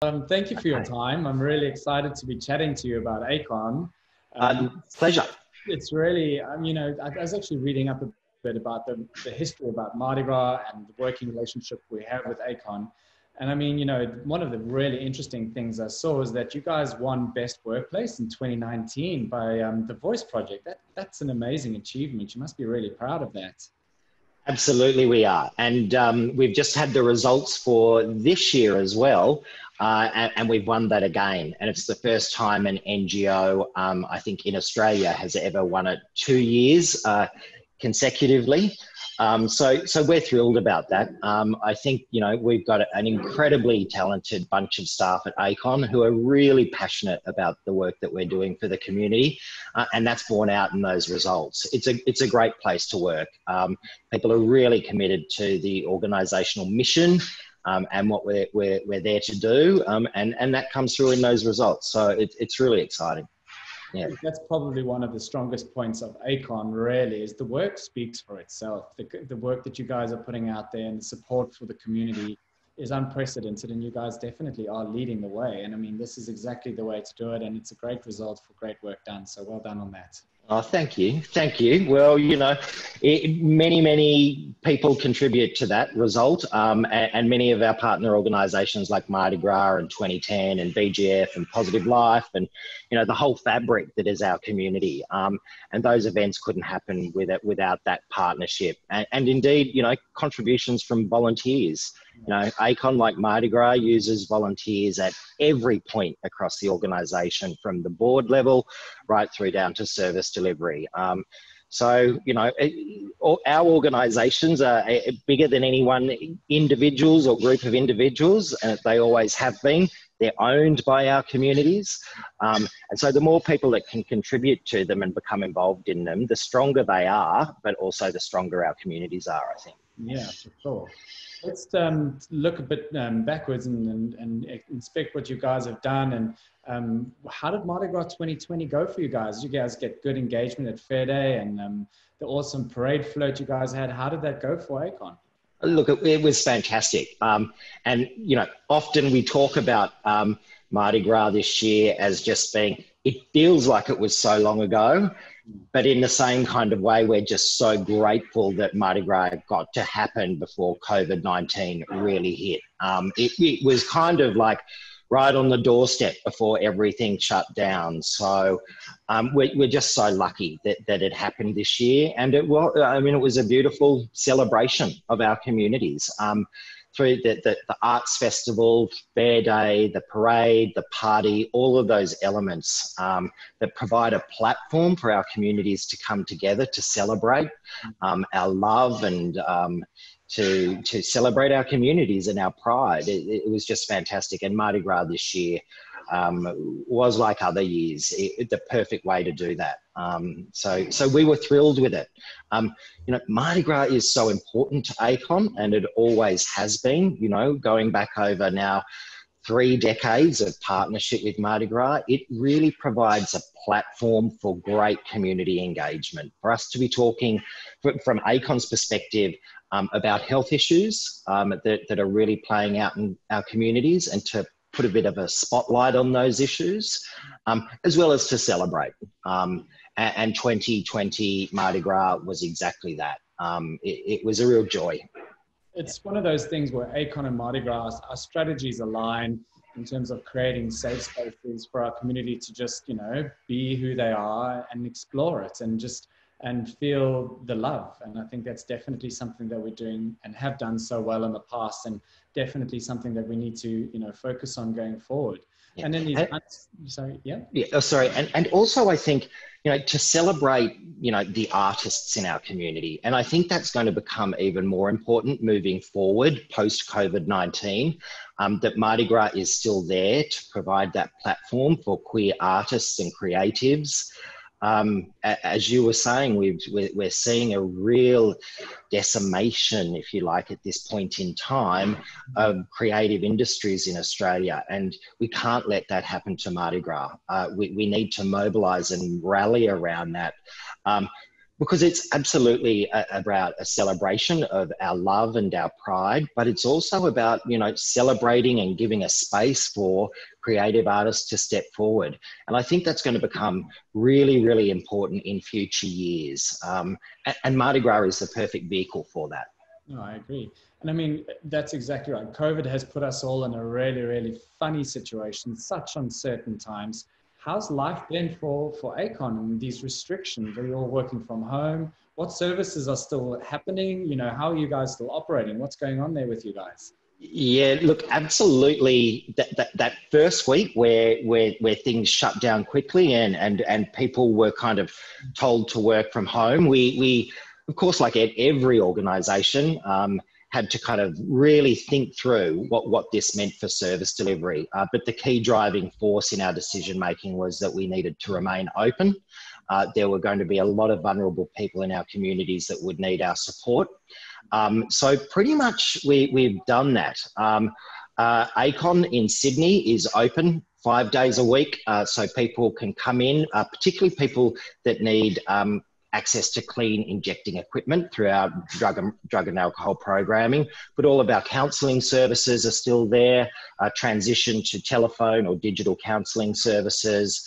Thank you for your Okay. time. I'm really excited to be chatting to you about ACON. Um, Pleasure. it's really, I was actually reading up a bit about the history about Mardi Gras and the working relationship we have with ACON. And I mean, one of the really interesting things I saw is that you guys won Best Workplace in 2019 by the Voice Project. That's an amazing achievement. You must be really proud of that. Absolutely, we are. And we've just had the results for this year as well. And we've won that again. And it's the first time an NGO, I think in Australia, has ever won it 2 years consecutively. So we're thrilled about that. I think, we've got an incredibly talented bunch of staff at ACON who are really passionate about the work that we're doing for the community. And that's borne out in those results. It's a great place to work. People are really committed to the organisational mission and what we're there to do. And that comes through in those results. So it's really exciting. Yeah. That's probably one of the strongest points of ACON, really, is the work speaks for itself. The work that you guys are putting out there and the support for the community is unprecedented, and you guys definitely are leading the way. And I mean, this is exactly the way to do it, and it's a great result for great work done. So well done on that. Oh, thank you. Thank you. Well, many people contribute to that result. And many of our partner organisations like Mardi Gras and 2010 and BGF and Positive Life and, the whole fabric that is our community. And those events couldn't happen without that partnership. And indeed, contributions from volunteers. ACON, like Mardi Gras, uses volunteers at every point across the organisation, from the board level right through down to service delivery. So, our organisations are bigger than any one individuals or group of individuals, and they always have been. They're owned by our communities. And so the more people that can contribute to them and become involved in them, the stronger they are, but also the stronger our communities are, I think. Yeah, for sure. Let's look a bit backwards and inspect what you guys have done. And how did Mardi Gras 2020 go for you guys? Did you guys get good engagement at Fair Day and the awesome parade float you guys had? How did that go for ACON? Look, it was fantastic. And, often we talk about Mardi Gras this year as just being, it feels like it was so long ago, but in the same kind of way, we're just so grateful that Mardi Gras got to happen before COVID-19 really hit. It was kind of like right on the doorstep before everything shut down. So we're just so lucky that it happened this year. And it was a beautiful celebration of our communities. Through the arts festival, Fair Day, the parade, the party, all of those elements that provide a platform for our communities to come together to celebrate our love and to celebrate our communities and our pride. It was just fantastic. And Mardi Gras this year was, like other years, the perfect way to do that. So we were thrilled with it. Mardi Gras is so important to ACON, and it always has been, going back over now 3 decades of partnership with Mardi Gras. It really provides a platform for great community engagement, for us to be talking from ACON's perspective about health issues that are really playing out in our communities, and to put a bit of a spotlight on those issues, as well as to celebrate. And 2020 Mardi Gras was exactly that. It was a real joy. It's one of those things where ACON and Mardi Gras, our strategies align in terms of creating safe spaces for our community to just, be who they are and explore it and feel the love. And I think that's definitely something that we're doing and have done so well in the past, and definitely something that we need to, focus on going forward. Yeah. And then and also I think, to celebrate, the artists in our community. And I think that's going to become even more important moving forward post COVID-19, that Mardi Gras is still there to provide that platform for queer artists and creatives. As you were saying, we're seeing a real decimation, if you like, at this point in time of creative industries in Australia, and we can't let that happen to Mardi Gras. We need to mobilise and rally around that. Because it's absolutely about a celebration of our love and our pride, but it's also about, you know, celebrating and giving a space for creative artists to step forward. And I think that's going to become really, really important in future years. And Mardi Gras is the perfect vehicle for that. No, I agree. And I mean, that's exactly right. COVID has put us all in a really, really funny situation, such uncertain times. How's life been for ACON and these restrictions? Are you all working from home? What services are still happening? You know, how are you guys still operating? What's going on there with you guys? Yeah, look, absolutely. That first week where things shut down quickly and people were kind of told to work from home, we of course, like at every organisation, had to kind of really think through what this meant for service delivery. But the key driving force in our decision making was that we needed to remain open. There were going to be a lot of vulnerable people in our communities that would need our support. So pretty much we've done that. ACON in Sydney is open 5 days a week, so people can come in, particularly people that need access to clean injecting equipment through our drug and alcohol programming, but all of our counselling services are still there, transition to telephone or digital counselling services.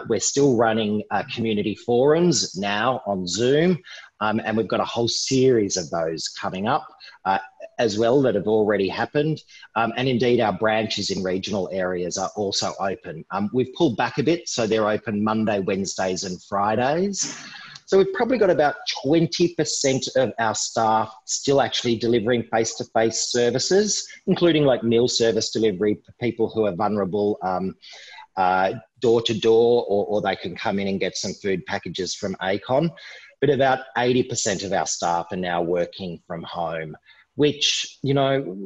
We're still running community forums now on Zoom, and we've got a whole series of those coming up as well that have already happened. And indeed, our branches in regional areas are also open. We've pulled back a bit, so they're open Monday, Wednesdays and Fridays. So we've probably got about 20% of our staff still actually delivering face-to-face services, including like meal service delivery for people who are vulnerable, door-to-door, or they can come in and get some food packages from ACON. But about 80% of our staff are now working from home, which, you know,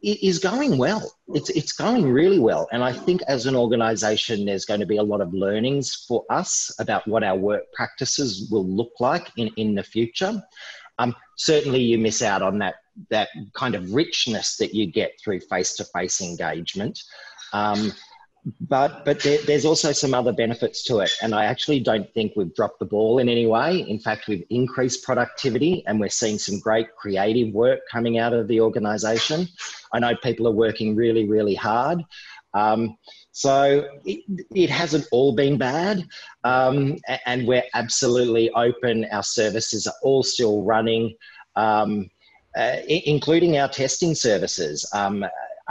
is going well. It's going really well. And I think as an organisation, there's going to be a lot of learnings for us about what our work practices will look like in the future. Certainly you miss out on that kind of richness that you get through face-to-face engagement. But there's also some other benefits to it. And I actually don't think we've dropped the ball in any way. In fact, we've increased productivity and we're seeing some great creative work coming out of the organisation. I know people are working really, really hard. So it hasn't all been bad. And we're absolutely open. Our services are all still running, including our testing services.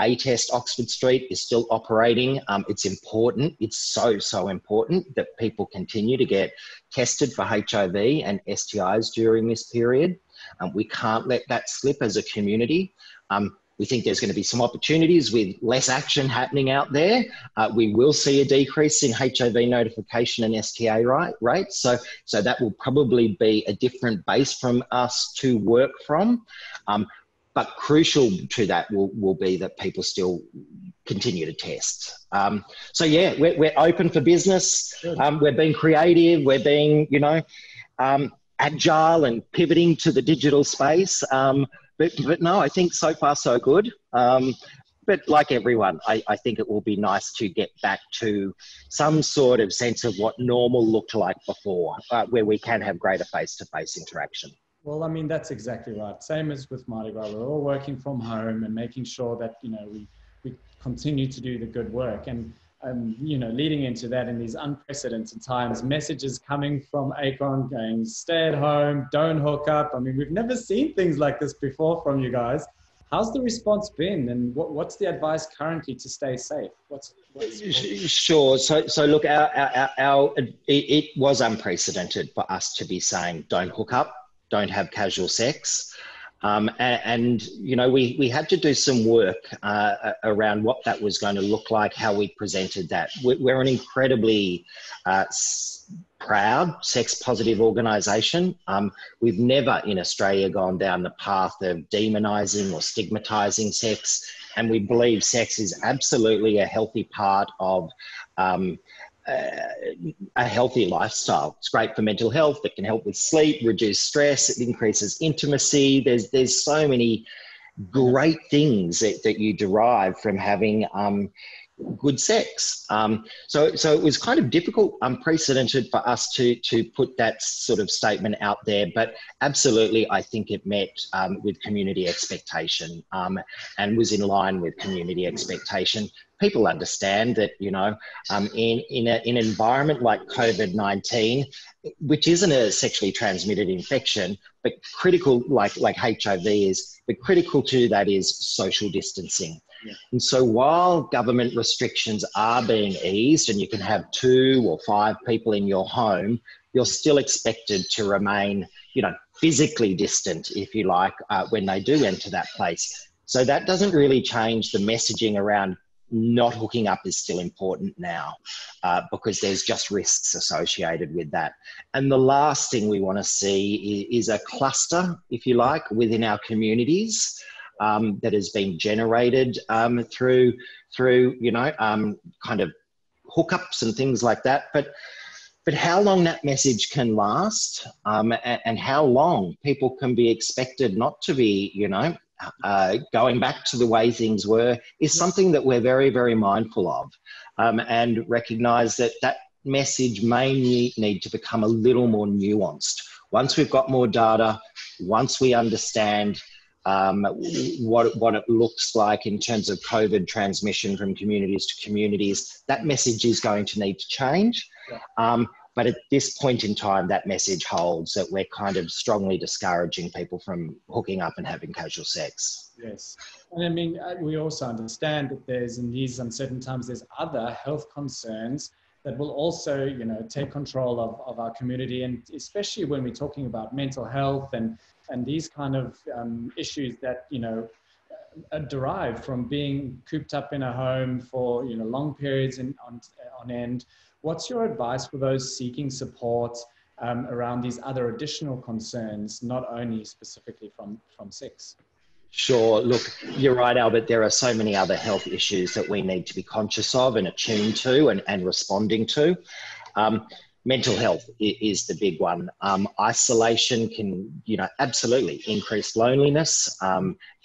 A-Test Oxford Street is still operating. It's important. It's so important that people continue to get tested for HIV and STIs during this period. We can't let that slip as a community. We think there's going to be some opportunities with less action happening out there. We will see a decrease in HIV notification and STA rates. So that will probably be a different base from us to work from. But crucial to that will be that people still continue to test. So yeah, we're open for business. We're being creative. We're being, you know, agile and pivoting to the digital space. But no, I think so far so good. But like everyone, I think it will be nice to get back to some sort of sense of what normal looked like before, where we can have greater face-to-face interaction. Well, I mean, that's exactly right. Same as with Mardi Gras. We're all working from home and making sure that, you know, we continue to do the good work. And, you know, leading into that in these unprecedented times, messages coming from ACON going, stay at home, don't hook up. I mean, we've never seen things like this before from you guys. How's the response been? And what's the advice currently to stay safe? Sure. So look, it was unprecedented for us to be saying, don't hook up. Don't have casual sex. And you know, we had to do some work around what that was going to look like, how we presented that. We're an incredibly proud sex-positive organisation. We've never in Australia gone down the path of demonising or stigmatising sex, and we believe sex is absolutely a healthy part of a healthy lifestyle. It's great for mental health. It can help with sleep, reduce stress. It increases intimacy. There's so many great things that you derive from having good sex. So it was kind of difficult, unprecedented for us to put that sort of statement out there, but absolutely I think it met with community expectation and was in line with community expectation. People understand that, you know, in an environment like COVID-19, which isn't a sexually transmitted infection, but critical, like HIV is, but critical to that is social distancing. Yeah. And so while government restrictions are being eased and you can have 2 or 5 people in your home, you're still expected to remain, you know, physically distant, if you like, when they do enter that place. So that doesn't really change the messaging around not hooking up is still important now because there's just risks associated with that. And the last thing we want to see is a cluster, if you like, within our communities that has been generated through you know, kind of hookups and things like that. But how long that message can last and how long people can be expected not to be, you know, going back to the way things were is something that we're very, very mindful of and recognise that message may need to become a little more nuanced. Once we've got more data, once we understand what it looks like in terms of COVID transmission from communities to communities, that message is going to need to change. But at this point in time, that message holds that we're kind of strongly discouraging people from hooking up and having casual sex. Yes. And I mean, we also understand that there's, in these uncertain times, there's other health concerns that will also, you know, take control of our community. And especially when we're talking about mental health and these kind of issues that, you know, derive from being cooped up in a home for, you know, long periods on end. What's your advice for those seeking support around these other additional concerns, not only specifically from sex? Sure. Look, you're right, Albert. There are so many other health issues that we need to be conscious of and attuned to and responding to. Mental health is the big one. Isolation can, you know, absolutely increase loneliness,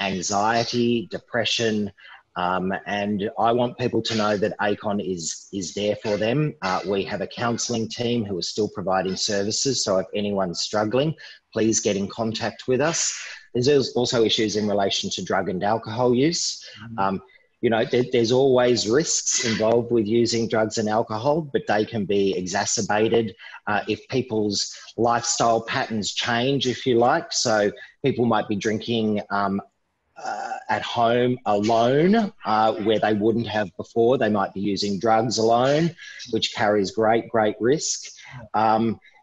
anxiety, depression. And I want people to know that ACON is there for them. We have a counselling team who are still providing services. So if anyone's struggling, please get in contact with us. There's also issues in relation to drug and alcohol use. You know, there's always risks involved with using drugs and alcohol, but they can be exacerbated if people's lifestyle patterns change, if you like. So people might be drinking at home alone, where they wouldn't have before. They might be using drugs alone, which carries great risk.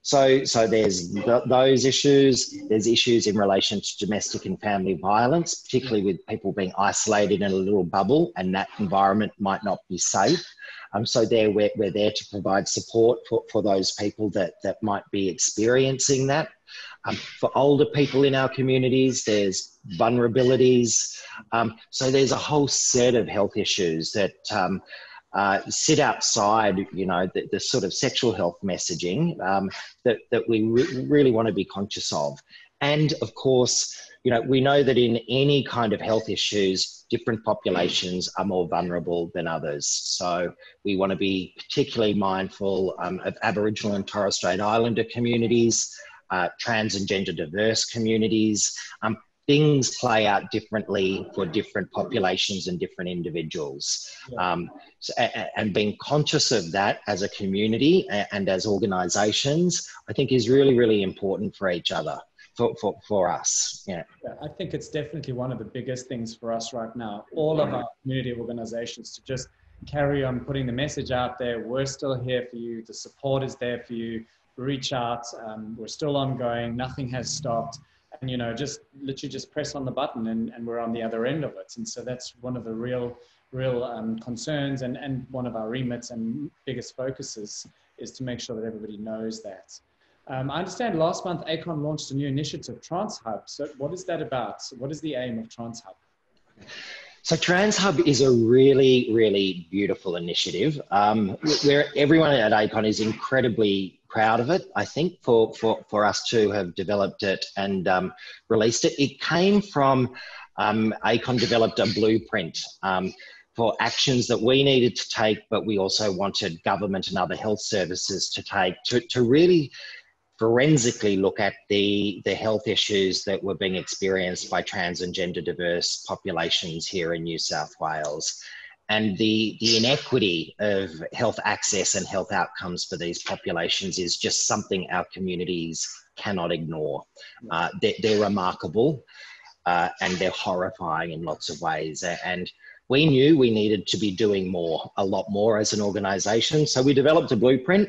So there's those issues. There's issues in relation to domestic and family violence, particularly with people being isolated in a little bubble, and that environment might not be safe. So we're there to provide support for those people that might be experiencing that. For older people in our communities, there's vulnerabilities. So there's a whole set of health issues that sit outside, you know, the sort of sexual health messaging that we really want to be conscious of. And of course, you know, we know that in any kind of health issues, different populations are more vulnerable than others. So we want to be particularly mindful of Aboriginal and Torres Strait Islander communities, trans and gender diverse communities. Things play out differently for different populations and different individuals. And being conscious of that as a community and as organisations, I think is really important for each other, for us. Yeah, I think it's definitely one of the biggest things for us right now. All of our community organisations to just carry on putting the message out there. We're still here for you. The support is there for you. Reach out. We're still ongoing. Nothing has stopped. And, you know, just literally just press on the button and we're on the other end of it. And so that's one of the real concerns and one of our remits and biggest focuses is to make sure that everybody knows that. I understand last month ACON launched a new initiative, Trans Hub. So what is that about? What is the aim of Trans Hub? So Trans Hub is a really beautiful initiative where everyone at ACON is incredibly proud of it, I think, for us to have developed it and released it. It came from ACON developed a blueprint for actions that we needed to take, but we also wanted government and other health services to take to really forensically look at the health issues that were being experienced by trans and gender diverse populations here in New South Wales. And the inequity of health access and health outcomes for these populations is just something our communities cannot ignore. They're remarkable and they're horrifying in lots of ways. And we knew we needed to be doing more, a lot more as an organisation. So we developed a blueprint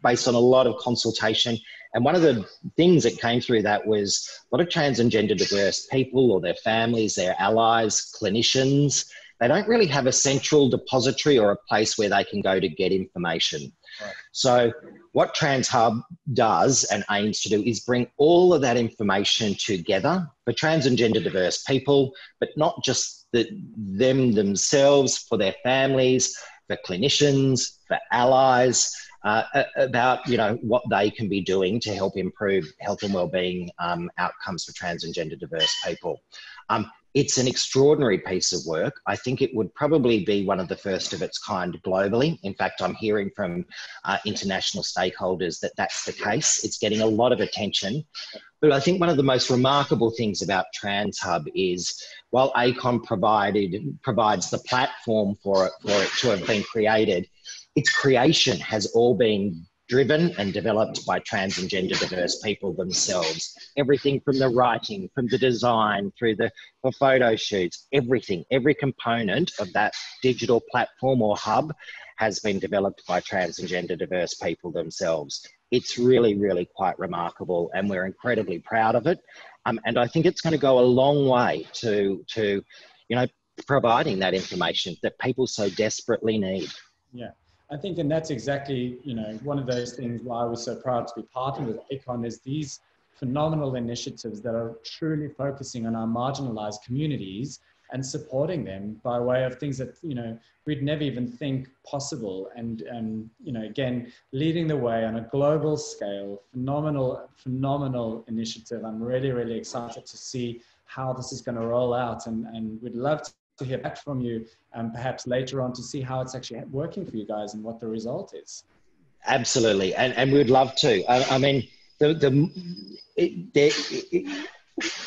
based on a lot of consultation. And one of the things that came through that was a lot of trans and gender diverse people or their families, their allies, clinicians, they don't really have a central depository or a place where they can go to get information. Right. So what Trans Hub does and aims to do is bring all of that information together for trans and gender diverse people, but not just them themselves, for their families, for clinicians, for allies, about what they can be doing to help improve health and wellbeing outcomes for trans and gender diverse people. It's an extraordinary piece of work. I think it would probably be one of the first of its kind globally. In fact, I'm hearing from international stakeholders that that's the case. It's getting a lot of attention. But I think one of the most remarkable things about Trans Hub is, while ACON provides the platform for it to have been created, its creation has all been driven and developed by trans and gender diverse people themselves. Everything from the writing, from the design, through the photo shoots, everything, every component of that digital platform or hub has been developed by trans and gender diverse people themselves. It's really, really quite remarkable, and we're incredibly proud of it. And I think it's going to go a long way to providing that information that people so desperately need. Yeah. I think, and that's exactly, one of those things why we're so proud to be partnered with ACON is these phenomenal initiatives that are truly focusing on our marginalized communities and supporting them by way of things that, we'd never even think possible. And again, leading the way on a global scale, phenomenal initiative. I'm really, really excited to see how this is going to roll out, and we'd love to hear back from you perhaps later on to see how it's actually working for you guys and what the result is. Absolutely. And we'd love to. I mean,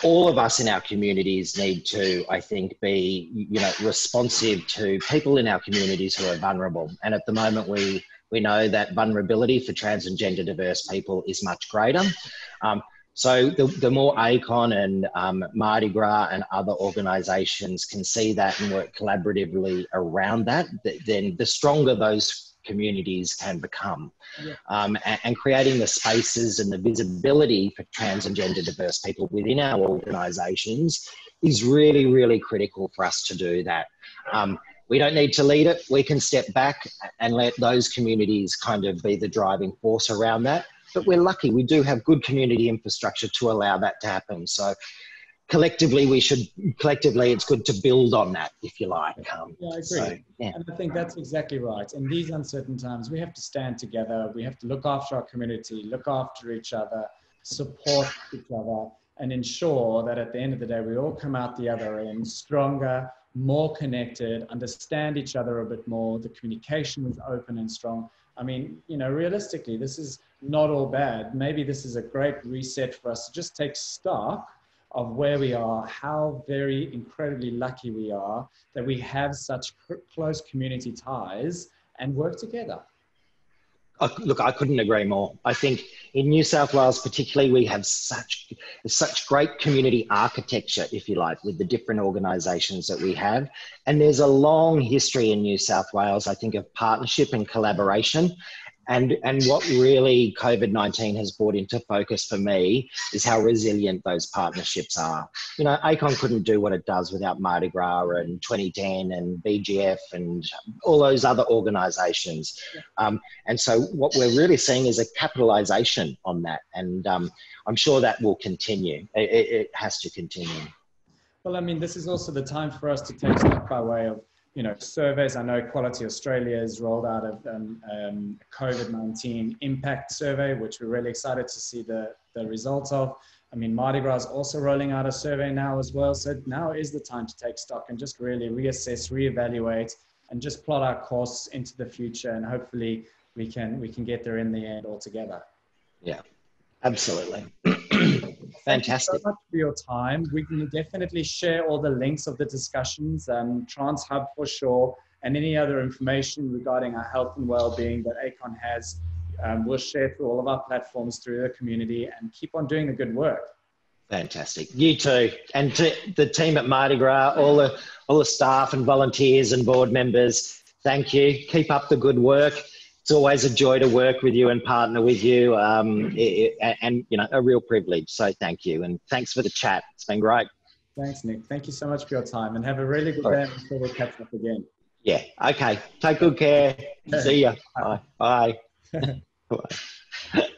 all of us in our communities need to, I think, be, responsive to people in our communities who are vulnerable. And at the moment, we know that vulnerability for trans and gender diverse people is much greater. So the more ACON and Mardi Gras and other organisations can see that and work collaboratively around that, then the stronger those communities can become. Yeah. And creating the spaces and the visibility for trans and gender diverse people within our organisations is really, really critical for us to do that. We don't need to lead it. We can step back and let those communities kind of be the driving force around that. But we're lucky, we do have good community infrastructure to allow that to happen. So collectively, it's good to build on that, if you like. Yeah, I agree. So, yeah. And I think that's exactly right. In these uncertain times, we have to stand together. We have to look after our community, look after each other, support each other, and ensure that at the end of the day, we all come out the other end stronger, more connected, understand each other a bit more. The communication is open and strong. I mean, realistically, this is not all bad. Maybe this is a great reset for us to just take stock of where we are, how very incredibly lucky we are that we have such close community ties and work together. Look, I couldn't agree more. I think in New South Wales particularly, we have such great community architecture, if you like, with the different organisations that we have. And there's a long history in New South Wales, I think, of partnership and collaboration. And what really COVID-19 has brought into focus for me is how resilient those partnerships are. ACON couldn't do what it does without Mardi Gras and 2010 and BGF and all those other organisations. And so what we're really seeing is a capitalisation on that. And I'm sure that will continue. It has to continue. Well, I mean, this is also the time for us to take stock by way of surveys. I know Equality Australia has rolled out a COVID-19 impact survey, which we're really excited to see the results of. I mean, Mardi Gras is also rolling out a survey now as well. So now is the time to take stock and just really reassess, reevaluate, and just plot our course into the future. And hopefully we can get there in the end altogether. Yeah, absolutely. Thank you so Fantastic. much for your time. We can definitely share all the links of the discussions, Trans Hub for sure, and any other information regarding our health and well-being that ACON has. We'll share through all of our platforms through the community, and keep on doing the good work. Fantastic. You too. And to the team at Mardi Gras, all the staff and volunteers and board members, thank you. Keep up the good work. It's always a joy to work with you and partner with you, and you know, a real privilege. So thank you, and thanks for the chat. It's been great. Thanks, Nick. Thank you so much for your time, and have a really good day until we catch up again. Yeah. Okay. Take good care. See ya. Bye. Bye. Bye.